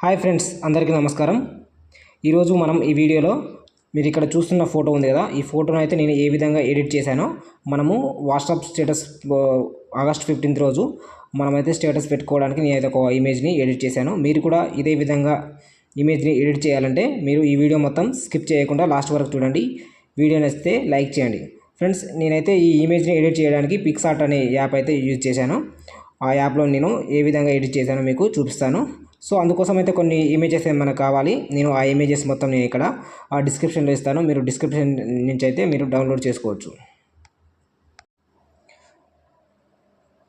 Hi friends, అందరికీ నమస్కారం. ఈరోజు మనం ఈ వీడియోలో మీరు ఇక్కడ చూస్తున్న ఫోటో ఉంది కదా, ఈ ఫోటోను అయితే నేను ఏ విధంగా ఎడిట్ చేశానో మనము వాట్సాప్ స్టేటస్ ఆగస్ట్ 15 రోజు మనమైతే స్టేటస్ పెట్టుకోవడానికి నేనైతే ఒక ఇమేజ్ని ఎడిట్ చేశాను. మీరు కూడా ఇదే విధంగా ఇమేజ్ని ఎడిట్ చేయాలంటే మీరు ఈ వీడియో మొత్తం స్కిప్ చేయకుండా లాస్ట్ వరకు చూడండి. వీడియో నచ్చితే లైక్ చేయండి. ఫ్రెండ్స్, నేనైతే ఈ ఇమేజ్ని ఎడిట్ చేయడానికి పిక్సార్ట్ అనే యాప్ అయితే యూజ్ చేశాను. ఆ యాప్లో నేను ఏ విధంగా ఎడిట్ చేశానో మీకు చూపిస్తాను. సో అందుకోసం అయితే కొన్ని ఇమేజెస్ మనకు కావాలి. నేను ఆ ఇమేజెస్ మొత్తం నేను ఇక్కడ డిస్క్రిప్షన్లో ఇస్తాను. మీరు డిస్క్రిప్షన్ నుంచి అయితే మీరు డౌన్లోడ్ చేసుకోవచ్చు.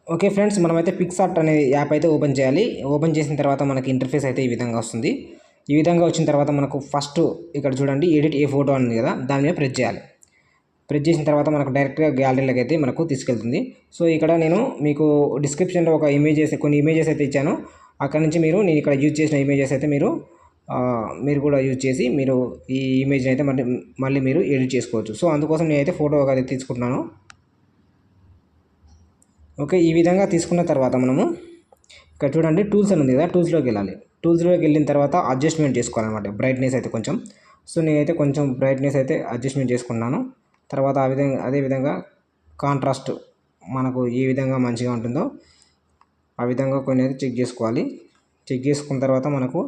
ఓకే ఫ్రెండ్స్, మనమైతే పిక్సార్ట్ అనే యాప్ అయితే ఓపెన్ చేయాలి. ఓపెన్ చేసిన తర్వాత మనకి ఇంటర్ఫేస్ అయితే ఈ విధంగా వస్తుంది. ఈ విధంగా వచ్చిన తర్వాత మనకు ఫస్ట్ ఇక్కడ చూడండి, ఎడిట్ ఏ ఫోటో ఉంది కదా, దాని మీద ప్రెస్ చేయాలి. ప్రెస్ చేసిన తర్వాత మనకు డైరెక్ట్గా గ్యాలరీలోకి అయితే మనకు తీసుకెళ్తుంది. సో ఇక్కడ నేను మీకు డిస్క్రిప్షన్లో ఒక కొన్ని ఇమేజెస్ అయితే ఇచ్చాను. అక్కడ నుంచి నేను ఇక్కడ యూజ్ చేసిన ఇమేజెస్ అయితే మీరు కూడా యూజ్ చేసి మీరు ఈ ఇమేజ్ని అయితే మళ్ళీ మీరు ఎడిట్ చేసుకోవచ్చు. సో అందుకోసం నేనైతే ఫోటో అది తీసుకుంటున్నాను. ఓకే, ఈ విధంగా తీసుకున్న తర్వాత మనము ఇక్కడ చూడండి టూల్స్ అని ఉంది కదా, టూల్స్లోకి వెళ్ళాలి. టూల్స్లోకి వెళ్ళిన తర్వాత అడ్జస్ట్మెంట్ చేసుకోవాలన్నమాట, బ్రైట్నెస్ అయితే కొంచెం. సో నేనైతే కొంచెం బ్రైట్నెస్ అయితే అడ్జస్ట్మెంట్ చేసుకున్నాను. తర్వాత అదేవిధంగా కాంట్రాస్ట్ మనకు ఏ విధంగా మంచిగా ఉంటుందో ఆ విధంగా కొన్ని అయితే చెక్ చేసుకోవాలి. చెక్ చేసుకున్న తర్వాత మనకు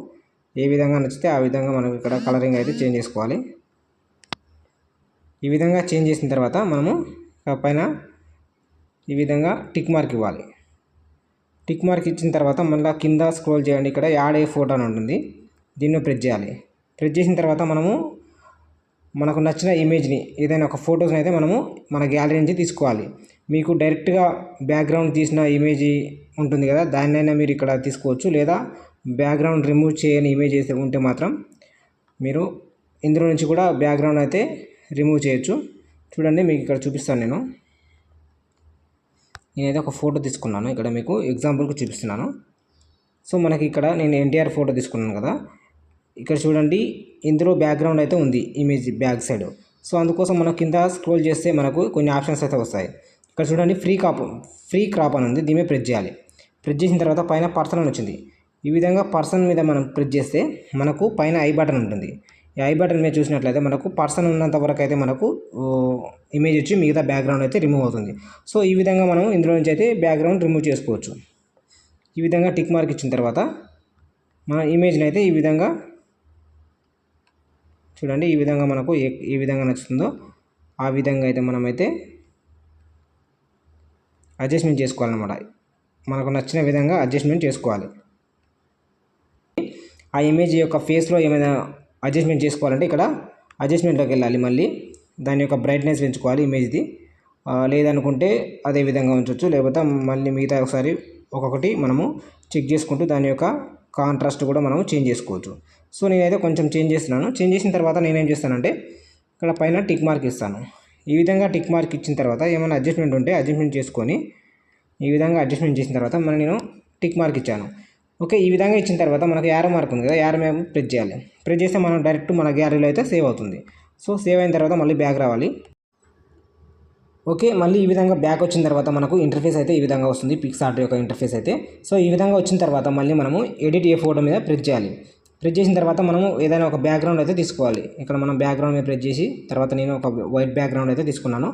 ఏ విధంగా నచ్చితే ఆ విధంగా మనకు ఇక్కడ కలరింగ్ అయితే చేంజ్ చేసుకోవాలి. ఈ విధంగా చేంజ్ చేసిన తర్వాత మనము పైన ఈ విధంగా టిక్ మార్క్ ఇవ్వాలి. టిక్ మార్క్ ఇచ్చిన తర్వాత మళ్ళీ కింద స్క్రోల్ చేయండి, ఇక్కడ యాడ్ ఏ ఫోటో అని ఉంటుంది, దీన్ని ప్రెస్ చేయాలి. ప్రెస్ చేసిన తర్వాత మనకు నచ్చిన ఇమేజ్ని ఏదైనా ఒక ఫొటోస్ని అయితే మనము మన గ్యాలరీ నుంచి తీసుకోవాలి. మీకు డైరెక్ట్గా బ్యాక్గ్రౌండ్ తీసిన ఇమేజ్ ఉంటుంది కదా, దాన్నైనా మీరు ఇక్కడ తీసుకోవచ్చు. లేదా బ్యాక్గ్రౌండ్ రిమూవ్ చేయని ఇమేజ్ అయితే ఉంటే మాత్రం మీరు ఇందులో నుంచి కూడా బ్యాక్గ్రౌండ్ అయితే రిమూవ్ చేయొచ్చు. చూడండి, మీకు ఇక్కడ చూపిస్తాను. నేనైతే ఒక ఫోటో తీసుకున్నాను, ఇక్కడ మీకు ఎగ్జాంపుల్కి చూపిస్తున్నాను. సో మనకి ఇక్కడ నేను ఎన్టీఆర్ ఫోటో తీసుకున్నాను కదా, ఇక్కడ చూడండి ఇందులో బ్యాక్గ్రౌండ్ అయితే ఉంది ఇమేజ్ బ్యాక్ సైడ్. సో అందుకోసం మనం కింద స్క్రోల్ చేస్తే మనకు కొన్ని ఆప్షన్స్ అయితే వస్తాయి. ఇక్కడ చూడండి ఫ్రీ క్రాప్ అని ఉంది, దీని ప్రెస్ చేయాలి. ప్రెస్ చేసిన తర్వాత పైన పర్సన్ అని వచ్చింది. ఈ విధంగా పర్సన్ మీద మనం ప్రెస్ చేస్తే మనకు పైన ఐ బటన్ ఉంటుంది. ఈ ఐ బటన్ మీద చూసినట్లయితే మనకు పర్సన్ ఉన్నంత వరకు అయితే మనకు ఇమేజ్ వచ్చి మిగతా బ్యాక్గ్రౌండ్ అయితే రిమూవ్ అవుతుంది. సో ఈ విధంగా మనం ఇందులో నుంచి అయితే బ్యాక్గ్రౌండ్ రిమూవ్ చేసుకోవచ్చు. ఈ విధంగా టిక్ మార్క్ ఇచ్చిన తర్వాత మన ఇమేజ్ని అయితే ఈ విధంగా చూడండి, ఈ విధంగా మనకు ఏ విధంగా నచ్చుతుందో ఆ విధంగా అయితే మనమైతే అడ్జస్ట్మెంట్ చేసుకోవాలన్నమాట. మనకు నచ్చిన విధంగా అడ్జస్ట్మెంట్ చేసుకోవాలి. ఆ ఇమేజ్ యొక్క ఫేస్లో ఏమైనా అడ్జస్ట్మెంట్ చేసుకోవాలంటే ఇక్కడ అడ్జస్ట్మెంట్లోకి వెళ్ళాలి. మళ్ళీ దాని యొక్క బ్రైట్నెస్ పెంచుకోవాలి ఇమేజ్ది. లేదనుకుంటే అదే విధంగా ఉంచవచ్చు. లేకపోతే మళ్ళీ మిగతా ఒకసారి ఒక్కొక్కటి మనము చెక్ చేసుకుంటూ దాని యొక్క కాంట్రాస్ట్ కూడా మనము చేంజ్ చేసుకోవచ్చు. సో నేనైతే కొంచెం చేంజ్ చేస్తున్నాను. చేంజ్ చేసిన తర్వాత నేనేం చేస్తానంటే ఇక్కడ పైన టిక్ మార్క్ ఇస్తాను. ఈ విధంగా టిక్ మార్క్ ఇచ్చిన తర్వాత ఏమైనా అడ్జస్ట్మెంట్ ఉంటే అడ్జస్ట్మెంట్ చేసుకొని ఈ విధంగా అడ్జస్ట్మెంట్ చేసిన తర్వాత నేను టిక్ మార్క్ ఇచ్చాను. ఓకే, ఈ విధంగా ఇచ్చిన తర్వాత మనకు యారో మార్క్ ఉంది కదా, యారో మేము ప్రెస్ చేయాలి. ప్రెస్ చేస్తే మనం డైరెక్ట్ మన గ్యాలరీలో అయితే సేవ్ అవుతుంది. సో సేవ్ అయిన తర్వాత మళ్ళీ బ్యాక్ రావాలి. ఓకే, మళ్ళీ ఈ విధంగా బ్యాక్ వచ్చిన తర్వాత మనకు ఇంటర్ఫేస్ అయితే ఈ విధంగా వస్తుంది, పిక్సార్ట్ యొక్క ఇంటర్ఫేస్ అయితే. సో ఈ విధంగా వచ్చిన తర్వాత మళ్ళీ మనము ఎడిట్ ఏ ఫోటో మీద ప్రెస్ చేయాలి. ప్రెస్ చేసిన తర్వాత మనము ఏదైనా ఒక బ్యాక్గ్రౌండ్ అయితే తీసుకోవాలి. ఇక్కడ మనం బ్యాక్గ్రౌండ్ మీద ప్రెస్ చేసి తర్వాత నేను ఒక వైట్ బ్యాక్గ్రౌండ్ అయితే తీసుకున్నాను.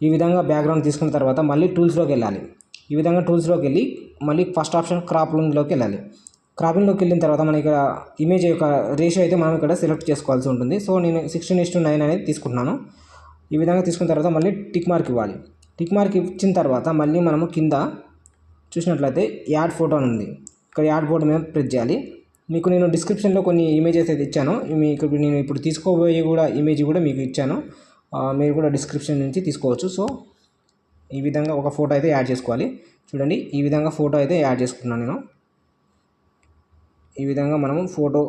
ఈ విధంగా బ్యాక్గ్రౌండ్ తీసుకున్న తర్వాత మళ్ళీ టూల్స్లోకి వెళ్ళాలి. ఈ విధంగా టూల్స్లోకి వెళ్ళి మళ్ళీ ఫస్ట్ ఆప్షన్ క్రాపింగ్లోకి వెళ్ళాలి. క్రాపింగ్లోకి వెళ్ళిన తర్వాత మన ఇక్కడ ఇమేజ్ యొక్క రేషియో అయితే మనం ఇక్కడ సెలెక్ట్ చేసుకోవాల్సి ఉంటుంది. సో నేను 16:9 అనేది తీసుకుంటున్నాను. ఈ విధంగా తీసుకున్న తర్వాత మళ్ళీ టిక్ మార్క్ ఇవ్వాలి. టిక్ మార్క్ ఇచ్చిన తర్వాత మళ్ళీ మనము కింద చూసినట్లయితే యాడ్ ఫోటో అని ఉంది, ఇక్కడ యాడ్ ఫోటో మీద ప్రెస్ చేయాలి. మీకు నేను డిస్క్రిప్షన్లో కొన్ని ఇమేజెస్ అయితే ఇచ్చాను. మీకు నేను ఇప్పుడు తీసుకోబోయే ఇమేజ్ కూడా మీకు ఇచ్చాను, మీరు కూడా డిస్క్రిప్షన్ నుంచి తీసుకోవచ్చు. సో ఈ విధంగా ఒక ఫోటో అయితే యాడ్ చేసుకోవాలి. చూడండి, ఈ విధంగా ఫోటో అయితే యాడ్ చేసుకుంటున్నాను నేను. ఈ విధంగా మనము ఫోటో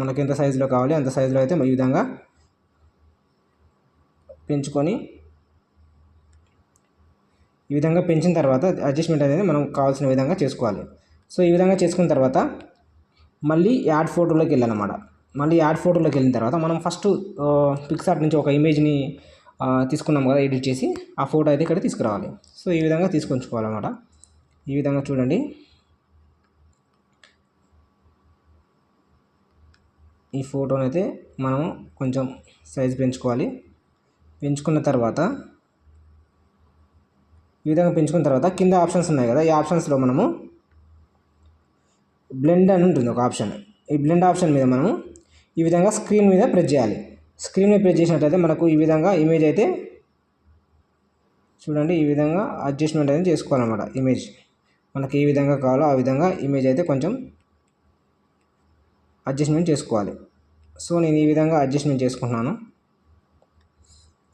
మనకి ఎంత సైజులో కావాలి అంత సైజులో అయితే ఈ విధంగా పెంచుకొని ఈ విధంగా పెంచిన తర్వాత అడ్జస్ట్మెంట్ అనేది మనం కావాల్సిన విధంగా చేసుకోవాలి. సో ఈ విధంగా చేసుకున్న తర్వాత మళ్ళీ యాడ్ ఫోటోలోకి వెళ్ళాలన్నమాట. మళ్ళీ యాడ్ ఫోటోలోకి వెళ్ళిన తర్వాత మనం ఫస్ట్ పిక్సార్ట్ నుంచి ఒక ఇమేజ్ని తీసుకున్నాం కదా ఎడిట్ చేసి, ఆ ఫోటో అయితే ఇక్కడ తీసుకురావాలి. సో ఈ విధంగా తీసుకొచ్చుకోవాలన్నమాట. ఈ విధంగా చూడండి, ఈ ఫోటోని అయితే మనం కొంచెం సైజ్ పెంచుకోవాలి. పెంచుకున్న తర్వాత ఈ విధంగా పెంచుకున్న తర్వాత కింద ఆప్షన్స్ ఉన్నాయి కదా, ఈ ఆప్షన్స్లో మనము బ్లెండ్ అని ఉంటుంది ఒక ఆప్షన్. ఈ బ్లెండ్ ఆప్షన్ మీద మనము ఈ విధంగా స్క్రీన్ మీద ప్రెస్ చేయాలి. స్క్రీన్ మీద ప్రెస్ చేసినట్లయితే మనకు ఈ విధంగా ఇమేజ్ అయితే చూడండి, ఈ విధంగా అడ్జస్ట్మెంట్ అనేది చేసుకోవాలన్నమాట. ఇమేజ్ మనకి ఏ విధంగా కావాలో ఆ విధంగా ఇమేజ్ అయితే కొంచెం అడ్జస్ట్మెంట్ చేసుకోవాలి. సో నేను ఈ విధంగా అడ్జస్ట్మెంట్ చేసుకుంటున్నాను.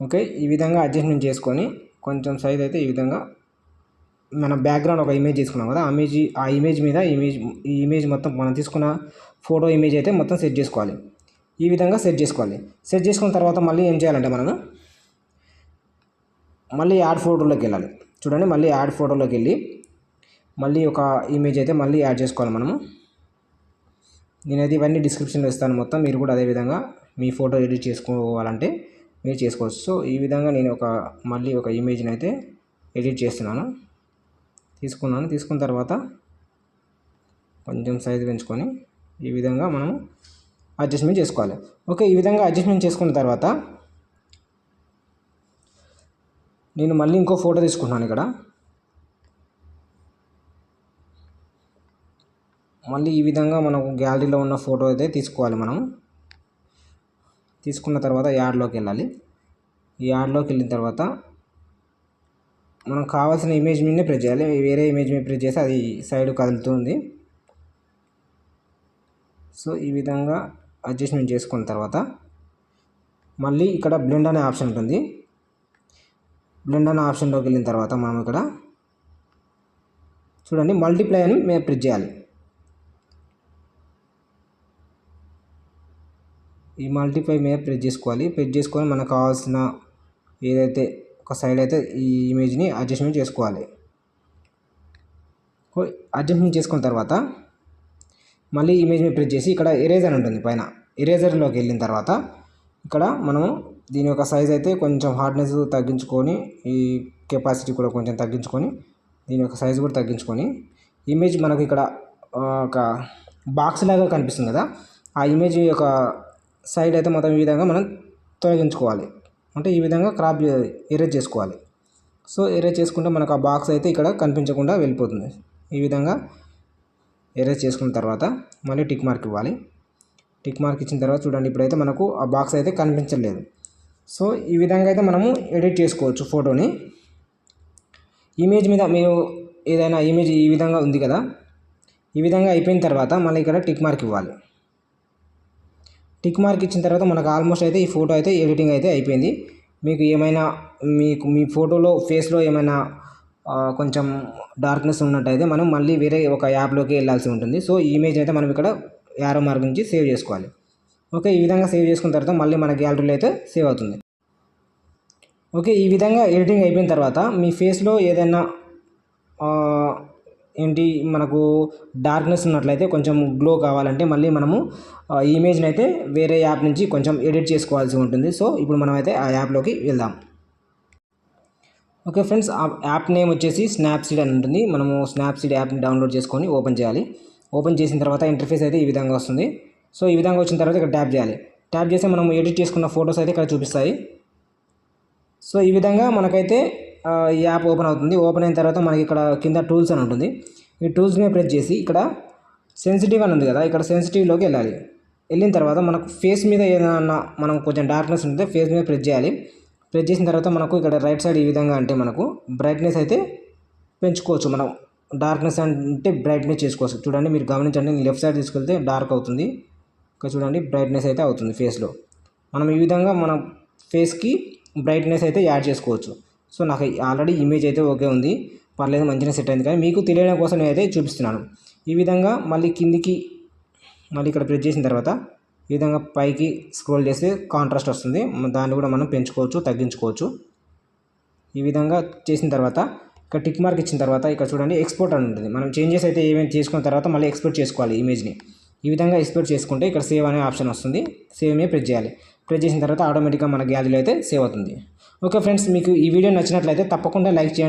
ఓకే, ఈ విధంగా అడ్జస్ట్మెంట్ చేసుకొని కొంచెం సైజ్ అయితే ఈ విధంగా మన బ్యాక్గ్రౌండ్ ఒక ఇమేజ్ తీసుకున్నాం కదా, ఆ ఇమేజ్ మీద ఈ ఇమేజ్ మొత్తం మనం తీసుకున్న ఫోటో ఇమేజ్ అయితే మొత్తం సెట్ చేసుకోవాలి. ఈ విధంగా సెట్ చేసుకోవాలి. సెట్ చేసుకున్న తర్వాత మళ్ళీ ఏం చేయాలంటే మనము మళ్ళీ యాడ్ ఫోటోలోకి వెళ్ళాలి. చూడండి, మళ్ళీ యాడ్ ఫోటోలోకి వెళ్ళి మళ్ళీ ఒక ఇమేజ్ అయితే మళ్ళీ యాడ్ చేసుకోవాలి మనము. నేనైతే ఇవన్నీ డిస్క్రిప్షన్లో ఇస్తాను మొత్తం, మీరు కూడా అదేవిధంగా మీ ఫోటో ఎడిట్ చేసుకోవాలంటే మీరు చేసుకోవచ్చు. సో ఈ విధంగా నేను మళ్ళీ ఒక ఇమేజ్ని అయితే ఎడిట్ చేస్తున్నాను. తీసుకున్న తర్వాత కొంచెం సైజు పెంచుకొని ఈ విధంగా మనం అడ్జస్ట్మెంట్ చేసుకోవాలి. ఓకే, ఈ విధంగా అడ్జస్ట్మెంట్ చేసుకున్న తర్వాత నేను మళ్ళీ ఇంకో ఫోటో తీసుకుంటున్నాను. ఇక్కడ మళ్ళీ ఈ విధంగా మనకు గ్యాలరీలో ఉన్న ఫోటో అయితే తీసుకోవాలి. మనం తీసుకున్న తర్వాత యాడ్లోకి వెళ్ళాలి. ఈ యాడ్లోకి వెళ్ళిన తర్వాత మనం కావాల్సిన ఇమేజ్ మీదనే ప్రెస్ చేయాలి. వేరే ఇమేజ్ మీద ప్రెస్ చేస్తే అది సైడ్ కదులుతుంది. సో ఈ విధంగా అడ్జస్ట్మెంట్ చేసుకున్న తర్వాత మళ్ళీ ఇక్కడ బ్లెండ్ అనే ఆప్షన్ ఉంటుంది. బ్లెండ్ అనే ఆప్షన్లోకి వెళ్ళిన తర్వాత మనం ఇక్కడ చూడండి, మల్టిప్లై అని మేము ప్రెస్ చేయాలి. ఈ మల్టిప్లై మీద ప్రెస్ చేసుకోవాలి. ప్రెస్ చేసుకొని మనకు కావాల్సిన ఏదైతే ఒక సైడ్ అయితే ఈ ఇమేజ్ని అడ్జస్ట్మెంట్ చేసుకోవాలి. అడ్జస్ట్మెంట్ చేసుకున్న తర్వాత మళ్ళీ ఇమేజ్ మీద ప్రెస్ చేసి ఇక్కడ ఎరేజర్ ఉంటుంది పైన. ఎరేజర్లోకి వెళ్ళిన తర్వాత ఇక్కడ మనము దీని యొక్క సైజ్ అయితే కొంచెం హార్డ్నెస్ తగ్గించుకొని, ఈ కెపాసిటీ కూడా కొంచెం తగ్గించుకొని, దీని యొక్క సైజు కూడా తగ్గించుకొని, ఇమేజ్ మనకు ఇక్కడ ఒక బాక్స్ లాగా కనిపిస్తుంది కదా, ఆ ఇమేజ్ యొక్క సైడ్ అయితే మొత్తం ఈ విధంగా మనం తొలగించుకోవాలి. అంటే ఈ విధంగా ఎరేజ్ చేసుకోవాలి. సో ఎరేజ్ చేసుకుంటే మనకు ఆ బాక్స్ అయితే ఇక్కడ కనిపించకుండా వెళ్ళిపోతుంది. ఈ విధంగా ఎరేజ్ చేసుకున్న తర్వాత మళ్ళీ టిక్ మార్క్ ఇవ్వాలి. టిక్ మార్క్ ఇచ్చిన తర్వాత చూడండి, ఇప్పుడైతే మనకు ఆ బాక్స్ అయితే కనిపించలేదు. సో ఈ విధంగా అయితే మనము ఎడిట్ చేసుకోవచ్చు ఫోటోని. ఇమేజ్ మీద మీరు ఏదైనా ఇమేజ్ ఈ విధంగా ఉంది కదా, ఈ విధంగా అయిపోయిన తర్వాత మళ్ళీ ఇక్కడ టిక్ మార్క్ ఇవ్వాలి. టిక్ మార్క్ ఇచ్చిన తర్వాత మనకు ఆల్మోస్ట్ అయితే ఈ ఫోటో అయితే ఎడిటింగ్ అయితే అయిపోయింది. మీకు ఏమైనా మీ ఫోటోలో ఫేస్లో ఏమైనా కొంచెం డార్క్నెస్ ఉన్నట్టయితే మనం మళ్ళీ వేరే ఒక యాప్లోకి వెళ్ళాల్సి ఉంటుంది. సో ఈ ఇమేజ్ అయితే మనం ఇక్కడ యారో మార్క్ నుంచి సేవ్ చేసుకోవాలి. ఓకే, ఈ విధంగా సేవ్ చేసుకున్న తర్వాత మళ్ళీ మన గ్యాలరీలో అయితే సేవ్ అవుతుంది. ఓకే, ఈ విధంగా ఎడిటింగ్ అయిపోయిన తర్వాత మీ ఫేస్లో ఏదైనా మనకు డార్క్నెస్ ఉన్నట్లయితే కొంచెం గ్లో కావాలంటే మళ్ళీ మనము ఈ ఇమేజ్ని అయితే వేరే యాప్ నుంచి కొంచెం ఎడిట్ చేసుకోవాల్సి ఉంటుంది. సో ఇప్పుడు మనం అయితే ఆ యాప్లోకి వెళ్దాం. ఓకే ఫ్రెండ్స్, ఆ యాప్ నేమ్ వచ్చేసి స్నాప్సీడ్ అని ఉంటుంది. మనము స్నాప్సీడ్ యాప్ని డౌన్లోడ్ చేసుకొని ఓపెన్ చేయాలి. ఓపెన్ చేసిన తర్వాత ఇంటర్ఫేస్ అయితే ఈ విధంగా వస్తుంది. సో ఈ విధంగా వచ్చిన తర్వాత ఇక్కడ ట్యాప్ చేయాలి. ట్యాప్ చేస్తే మనం ఎడిట్ చేసుకున్న ఫొటోస్ అయితే ఇక్కడ చూపిస్తాయి. సో ఈ విధంగా మనకైతే ఈ యాప్ ఓపెన్ అవుతుంది. ఓపెన్ అయిన తర్వాత మనకి ఇక్కడ కింద టూల్స్ అని ఉంటుంది. ఈ టూల్స్ మీద ప్రెస్ చేసి ఇక్కడ సెన్సిటివ్ అని ఉంది కదా, ఇక్కడ సెన్సిటివ్లోకి వెళ్ళాలి. వెళ్ళిన తర్వాత మనకు ఫేస్ మీద ఏదైనా మనం కొంచెం డార్క్నెస్ ఉంటే ఫేస్ మీద ప్రెస్ చేయాలి. ప్రెస్ చేసిన తర్వాత మనకు ఇక్కడ రైట్ సైడ్ ఈ విధంగా అంటే మనకు బ్రైట్నెస్ అయితే పెంచుకోవచ్చు. మనం డార్క్నెస్ అంటే బ్రైట్నెస్ చేసుకోవచ్చు. చూడండి, మీరు గమనించండి, లెఫ్ట్ సైడ్ తీసుకెళ్తే డార్క్ అవుతుంది. ఇక్కడ చూడండి, బ్రైట్నెస్ అయితే అవుతుంది ఫేస్లో. మనం ఈ విధంగా మన ఫేస్కి బ్రైట్నెస్ అయితే యాడ్ చేసుకోవచ్చు. సో నాకు ఆల్రెడీ ఇమేజ్ అయితే ఓకే ఉంది, పర్లేదు, మంచిగా సెట్ అయింది. కానీ మీకు తెలియడం కోసం నేనైతే చూపిస్తున్నాను. ఈ విధంగా మళ్ళీ కిందికి మళ్ళీ ఇక్కడ ప్రెస్ చేసిన తర్వాత ఈ విధంగా పైకి స్క్రోల్ చేస్తే కాంట్రాస్ట్ వస్తుంది. దాన్ని కూడా మనం పెంచుకోవచ్చు, తగ్గించుకోవచ్చు. ఈ విధంగా చేసిన తర్వాత ఇక్కడ టిక్ మార్క్ ఇచ్చిన తర్వాత ఇక్కడ చూడండి ఎక్స్పోర్ట్ అని ఉంటుంది. మనం చేంజెస్ అయితే ఏమేమి చేసుకున్న తర్వాత మళ్ళీ ఎక్స్పోర్ట్ చేసుకోవాలి ఇమేజ్ని. ఈ విధంగా ఎక్స్పోర్ట్ చేసుకుంటే ఇక్కడ సేవ్ అనే ఆప్షన్ వస్తుంది. సేవ్ మీద ప్రెస్ చేయాలి. ప్రెస్ చేసిన తర్వాత ఆటోమేటిక్గా మన గ్యాలరీలో అయితే సేవ్ అవుతుంది. ఓకే ఫ్రెండ్స్, మీకు ఈ వీడియో నచ్చినట్లయితే తప్పకుండా లైక్ చేయండి.